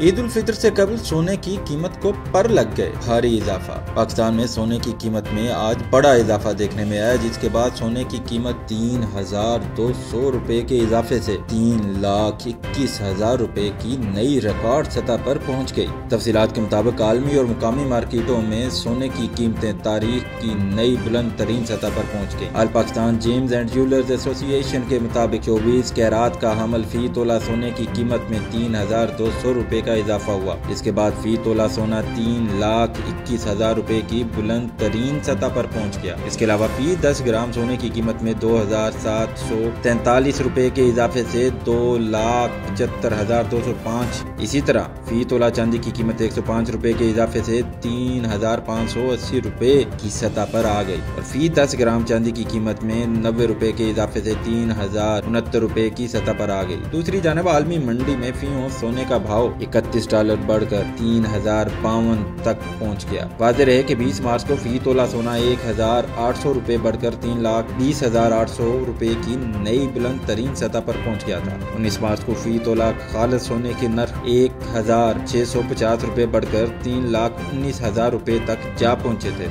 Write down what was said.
ईद उल फितर से कबल सोने की कीमत को पर लग गए भारी इजाफा। पाकिस्तान में सोने की कीमत में आज बड़ा इजाफा देखने में आया, जिसके बाद सोने की कीमत 3,200 रुपए के इजाफे से 3,21,000 रुपए की नई रिकॉर्ड सतह पर पहुंच गई। तफसीलात के मुताबिक आलमी और मुकामी मार्केटों में सोने की कीमतें तारीख की नई बुलंद तरीन सतह पर पहुंच गई। All Pakistan gems and jewellers association के मुताबिक 24 कैरात का हमल फी तोला सोने की कीमत में 3,200 रुपए का इजाफा हुआ। इसके बाद फी तोला सोना 3,21,000 रुपए की बुलंद तरीन सतह पर पहुंच गया। इसके अलावा फी 10 ग्राम सोने की कीमत में 2,743 रुपए के इजाफे से 2,75,205। इसी तरह फी तोला चांदी की कीमत 105 रुपए के इजाफे से 3,580 रुपए की सतह पर आ गई और फी 10 ग्राम चांदी की कीमत में 90 रुपए के इजाफे से 3,069 रुपए की सतह पर आ गई। दूसरी जानब आलमी मंडी में फी औंस सोने का भाव $31 बढ़कर 3,052 तक पहुंच गया। वाज़ेह रहे कि 20 मार्च को फी तोला सोना 1,800 रुपए बढ़कर 3,20,800 रुपए की नई बुलंद तरीन सतह पर पहुंच गया था। 19 मार्च को फी तोला खालिस सोने के नर्ख 1,650 रुपए बढ़कर 3,19,000 रुपए तक जा पहुंचे थे।